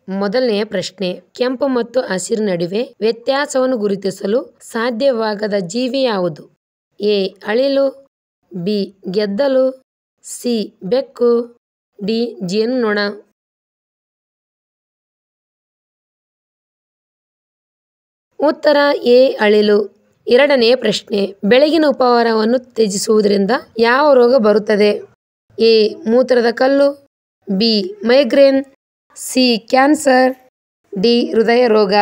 ಮೊದಲನೆಯ ಪ್ರಶ್ನೆ, ಕೆಂಪು ಮತ್ತು ಹಸಿರು ನಡುವೆ ವ್ಯತ್ಯಾಸವನ್ನು ಗುರುತಿಸಲು ಸಾಧ್ಯವಾಗದ ಜೀವಿ ಯಾವುದು? ಎ. ಅಳಿಲು, ಬಿ. ಗೆದ್ದಲು, ಸಿ. ಬೆಕ್ಕು, ಡಿ. ಜೇನುನೊಣ. ಉತ್ತರ ಎ. ಅಳಿಲು. ಎರಡನೆಯ ಪ್ರಶ್ನೆ, ಬೆಳಗಿನ ಉಪಹಾರವನ್ನು ತ್ಯಜಿಸುವುದರಿಂದ ಯಾವ ರೋಗ ಬರುತ್ತದೆ? ಎ. ಮೂತ್ರದ ಕಲ್ಲು, B. Migraine, C. Cancer, D. ಹೃದಯ ರೋಗ.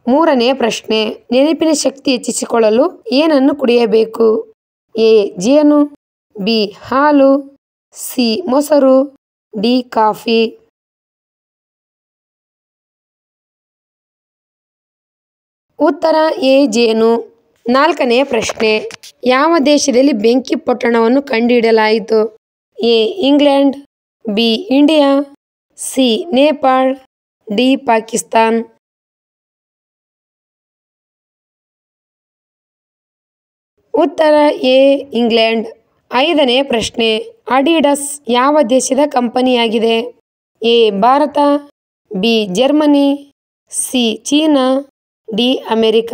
ಮೂರನೆಯ ಪ್ರಶ್ನೆ, ನೆನಪಿನ ಶಕ್ತಿ ಹೆಚ್ಚಿಸಿಕೊಳ್ಳಲು ಏನನ್ನು ಕುಡಿಯಬೇಕು? ಎ. ಜೇನು, ಬಿ. ಹಾಲು, ಸಿ. ಮೊಸರು, ಡಿ. ಕಾಫಿ. ಉತ್ತರ ಎ. ಜೇನು. ನಾಲ್ಕನೆಯ ಪ್ರಶ್ನೆ, ಯಾವ ದೇಶದಲ್ಲಿ ಬೆಂಕಿ ಪೊಟ್ಟಣವನ್ನು ಕಂಡುಹಿಡಿಯಲಾಯಿತು? A. England, B. India, C. Nepal, D. Pakistan. ಉತ್ತರ ಎ. ಇಂಗ್ಲೆಂಡ್. ಐದನೆಯ ಪ್ರಶ್ನೆ, ಅಡಿಡಾಸ್ ಯಾವ ದೇಶದ ಕಂಪನಿಯಾಗಿದೆ? A. Bharat, B. Germany, C. China, D. America.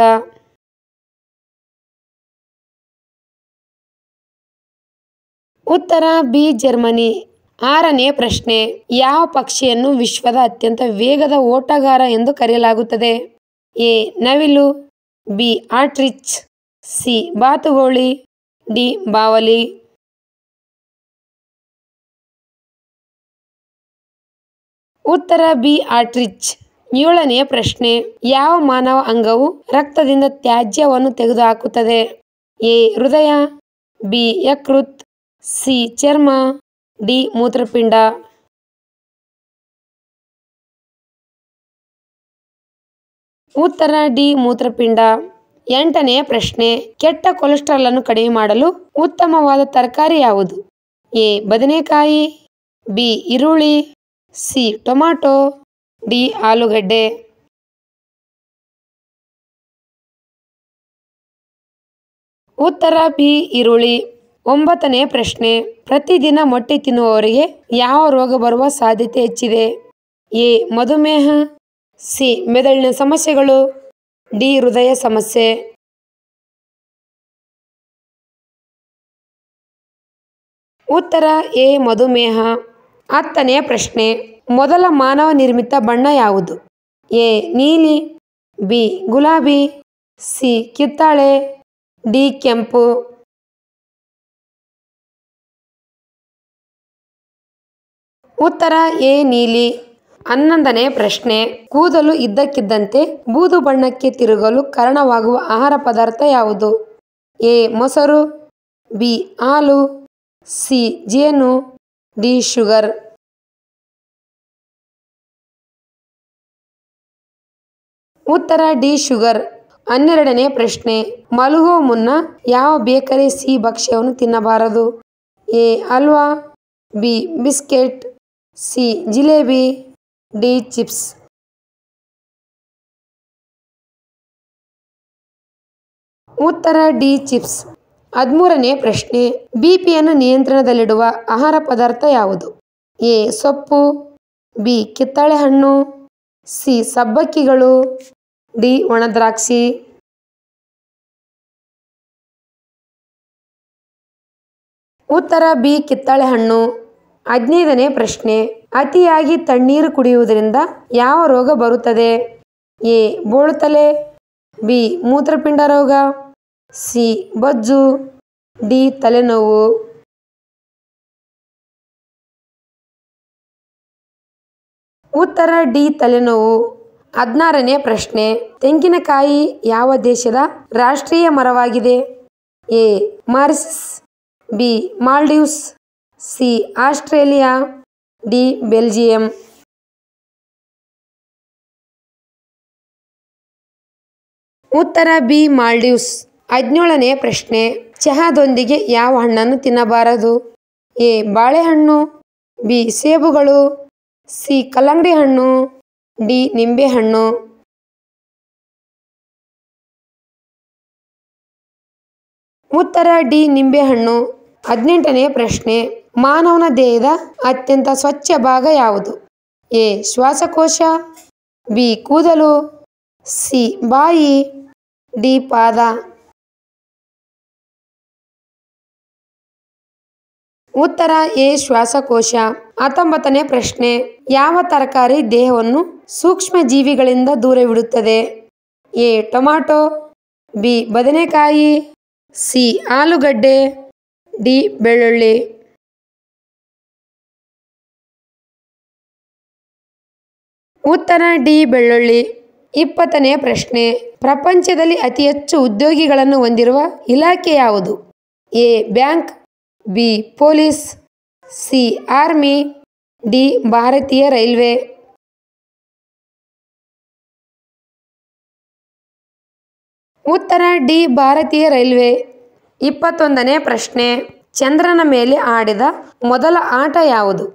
ಉತ್ತರ ಬಿ. ಜರ್ಮನಿ. ಆರನೆಯ ಪ್ರಶ್ನೆ, ಯಾವ ಪಕ್ಷಿಯನ್ನು ವಿಶ್ವದ ಅತ್ಯಂತ ವೇಗದ ಓಟಗಾರ ಎಂದು ಕರೆಯಲಾಗುತ್ತದೆ? ಎ. ನವಿಲು, ಬಿ. Ostrich, C. ಬಾತುಕೋಳಿ, ಡಿ. ಬಾವಲಿ. ಉತ್ತರ ಬಿ. ಆಸ್ಟ್ರಿಚ್. ಏಳನೆಯ ಪ್ರಶ್ನೆ, ಯಾವ ಮಾನವ ಅಂಗವು ರಕ್ತದಿಂದ ತ್ಯಾಜ್ಯವನ್ನು ತೆಗೆದುಹಾಕುತ್ತದೆ? ಎ. ಹೃದಯ, ಬಿ. ಯಕೃತ್, ಸಿ. ಚರ್ಮ, ಡಿ. ಮೂತ್ರಪಿಂಡ. ಉತ್ತರ ಡಿ. ಮೂತ್ರಪಿಂಡ. ಎಂಟನೆಯ ಪ್ರಶ್ನೆ, ಕೆಟ್ಟ ಕೊಲೆಸ್ಟ್ರಾಲ್ ಅನ್ನು ಕಡಿಮೆ ಮಾಡಲು ಉತ್ತಮವಾದ ತರಕಾರಿ ಯಾವುದು? ಎ. ಬದನೆಕಾಯಿ, ಬಿ. ಈರುಳ್ಳಿ, ಸಿ. Tomato, D. ಆಲೂಗಡ್ಡೆ. ಉತ್ತರ ಬಿ. ಈರುಳ್ಳಿ. ಒಂಬತ್ತನೆಯ ಪ್ರಶ್ನೆ, ಪ್ರತಿದಿನ ಮೊಟ್ಟೆ ತಿನ್ನುವವರಿಗೆ ಯಾವ ರೋಗ ಬರುವ ಸಾಧ್ಯತೆ ಹೆಚ್ಚಿದೆ? ಎ. ಮಧುಮೇಹ, ಸಿ. ಮೆದುಳಿನ ಸಮಸ್ಯೆಗಳು, ಡಿ. ಹೃದಯ ಸಮಸ್ಯೆ. ಉತ್ತರ ಎ. ಮಧುಮೇಹ. ಹತ್ತನೆಯ ಪ್ರಶ್ನೆ, ಮೊದಲ ಮಾನವ ನಿರ್ಮಿತ ಬಣ್ಣ ಯಾವುದು? ಎ. ನೀಲಿ, ಬಿ. ಗುಲಾಬಿ, ಸಿ. ಕಿತ್ತಳೆ, ಡಿ. ಕೆಂಪು. ಉತ್ತರ ಎ. ನೀಲಿ. ಹನ್ನೊಂದನೆಯ ಪ್ರಶ್ನೆ, ಕೂದಲು ಇದ್ದಕ್ಕಿದ್ದಂತೆ ಬೂದು ಬಣ್ಣಕ್ಕೆ ತಿರುಗಲು ಕಾರಣವಾಗುವ ಆಹಾರ ಪದಾರ್ಥ ಯಾವುದು? ಎ. ಮೊಸರು, ಬಿ. ಹಾಲು, ಸಿ. ಜೇನು, ಡಿ. ಶುಗರ್. ಉತ್ತರ ಡಿ. ಶುಗರ್. ಹನ್ನೆರಡನೆಯ ಪ್ರಶ್ನೆ, ಮಲಗುವ ಮುನ್ನ ಯಾವ ಬೇಕರಿ ಸಿಹಿ ಭಕ್ಷ್ಯವನ್ನು ತಿನ್ನಬಾರದು? A. Halwa, B. Biscuit, C. Jalebi, D. Chips. ಉತ್ತರ ಡಿ. ಚಿಪ್ಸ್. ಹದಿಮೂರನೆಯ ಪ್ರಶ್ನೆ, ಬಿಪಿಯನ್ನು ನಿಯಂತ್ರಣದಲ್ಲಿಡುವ ಆಹಾರ ಪದಾರ್ಥ ಯಾವುದು? ಎ. ಸೊಪ್ಪು, ಬಿ. ಕಿತ್ತಳೆ ಹಣ್ಣು, ಸಿ. ಸಬ್ಬಕ್ಕಿಗಳು, ಡಿ. ಒಣದ್ರಾಕ್ಷಿ. ಉತ್ತರ ಬಿ. ಕಿತ್ತಳೆ ಹಣ್ಣು. ಹದಿನೈದನೆಯ ಪ್ರಶ್ನೆ, ಅತಿಯಾಗಿ ತಣ್ಣೀರು ಕುಡಿಯುವುದರಿಂದ ಯಾವ ರೋಗ ಬರುತ್ತದೆ? ಎ. ಬೋಳುತಲೆ, ಬಿ. ಮೂತ್ರಪಿಂಡ ರೋಗ, ಸಿ. ಬೊಜ್ಜು, ಡಿ. ತಲೆನೋವು. ಉತ್ತರ ಡಿ. ತಲೆನೋವು. ಹದಿನಾರನೆಯ ಪ್ರಶ್ನೆ, ತೆಂಗಿನಕಾಯಿ ಯಾವ ದೇಶದ ರಾಷ್ಟ್ರೀಯ ಮರವಾಗಿದೆ? A. Mauritius, B. Maldives, C. Australia, D. Belgium. ಉತ್ತರ ಬಿ. ಮಾಲ್ಡೀವ್ಸ್. ಹದಿನೇಳನೆಯ ಪ್ರಶ್ನೆ, ಚಹಾದೊಂದಿಗೆ ಯಾವ ಹಣ್ಣನ್ನು ತಿನ್ನಬಾರದು? ಎ. ಬಾಳೆಹಣ್ಣು, ಬಿ. ಸೇಬುಗಳು, ಸಿ. ಕಲ್ಲಂಗಡಿ ಹಣ್ಣು, ಡಿ. ನಿಂಬೆಹಣ್ಣು. ಉತ್ತರ ಡಿ. ನಿಂಬೆಹಣ್ಣು. 18ನೇ ಪ್ರಶ್ನೆ, ಮಾನವನ ದೇಹದ ಅತ್ಯಂತ ಸ್ವಚ್ಛ ಭಾಗ ಯಾವುದು? ಎ ಶ್ವಾಸಕೋಶ, ಬಿ ಕೂದಲು, ಸಿ ಬಾಯಿ, ಡಿ ಪಾದ. ಉತ್ತರ ಎ ಶ್ವಾಸಕೋಶ. 19ನೇ ಪ್ರಶ್ನೆ, ಯಾವ ತರಕಾರಿ ದೇಹವನ್ನು ಸೂಕ್ಷ್ಮ ಜೀವಿಗಳಿಂದ ದೂರವಿಡುತ್ತದೆ? ಎ ಟೊಮ್ಯಾಟೊ, ಬಿ ಬದನೆಕಾಯಿ, ಸಿ ಆಲೂಗಡ್ಡೆ, ಡಿ ಬೆಳ್ಳುಳ್ಳಿ. ಉತ್ತರ ಡಿ ಬೆಳ್ಳುಳ್ಳಿ. 20ನೇ ಪ್ರಶ್ನೆ, ಪ್ರಪಂಚದಲ್ಲಿ ಅತಿ ಹೆಚ್ಚು ಉದ್ಯೋಗಿಗಳನ್ನು ಹೊಂದಿರುವ ಇಲಾಖೆ ಯಾವುದು? A bank, B police, C army, D ಭಾರತೀಯ ರೈಲ್ವೆ. ಉತ್ತರ ಡಿ ಭಾರತೀಯ ರೈಲ್ವೆ. 21ನೇ ಪ್ರಶ್ನೆ, ಚಂದ್ರನ ಮೇಲೆ ಆಡಿದ ಮೊದಲ ಆಟ ಯಾವುದು?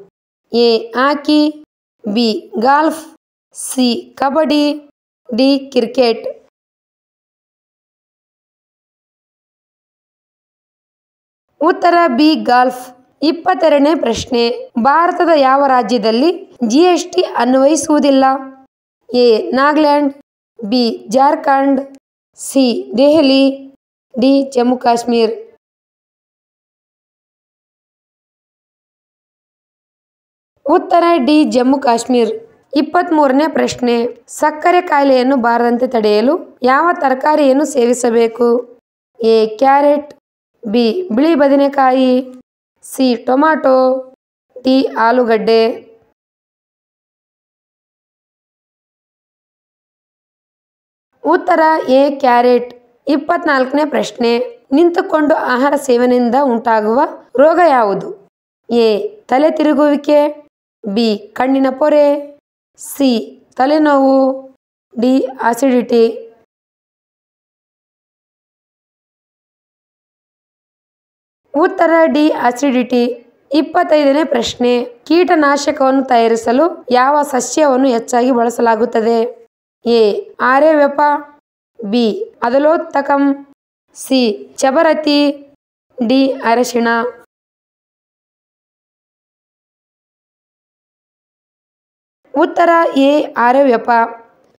A hockey, B golf, C kabaddi, D cricket. ಉತ್ತರ ಬಿ ಗಾಲ್ಫ್. 22ನೇ ಪ್ರಶ್ನೆ, ಭಾರತದ ಯಾವ ರಾಜ್ಯದಲ್ಲಿ GST ಅನ್ವಯಿಸುವುದಿಲ್ಲ? A Nagaland, B Jharkhand, C Delhi, D Jammu Kashmir. ಉತ್ತರ ಡಿ ಜಮ್ಮು ಕಾಶ್ಮೀರ್. 23ನೇ ಪ್ರಶ್ನೆ, ಸಕ್ಕರೆ ಕಾಯಿಲೆಯನ್ನು ಬಾರದಂತೆ ತಡೆಯಲು ಯಾವ ತರಕಾರಿಯನ್ನು ಸೇವಿಸಬೇಕು? ಎ ಕ್ಯಾರೆಟ್, ಬಿ ಬಿಳಿ ಬದನೆಕಾಯಿ, ಸಿ ಟೊಮ್ಯಾಟೊ, ಡಿ ಆಲೂಗಡ್ಡೆ. ಉತ್ತರ ಎ ಕ್ಯಾರೆಟ್. 24ನೇ ಪ್ರಶ್ನೆ, ನಿಂತುಕೊಂಡು ಆಹಾರ ಸೇವನೆಯಿಂದ ಉಂಟಾಗುವ ರೋಗ ಯಾವುದು? ಎ ತಲೆ ತಿರುಗುವಿಕೆ, ಬಿ ಕಣ್ಣಿನ ಪೊರೆ, ಸಿ ತಲೆನೋವು, ಡಿ ಆಸಿಡಿಟಿ. ಉತ್ತರ ಡಿ ಆಸಿಡಿಟಿ. 25ನೇ ಪ್ರಶ್ನೆ, ಕೀಟನಾಶಕವನ್ನು ತಯಾರಿಸಲು ಯಾವ ಸಸ್ಯವನ್ನು ಹೆಚ್ಚಾಗಿ ಬಳಸಲಾಗುತ್ತದೆ? ಎ ಆರ್ಯವೇಪ, ಬಿ ಅದಲೋತಕಂ, ಸಿ ಚಬರತಿ, ಡಿ ಅರಶಿಣ. ಉತ್ತರ ಎ ಆರ್ಯವೇಪ.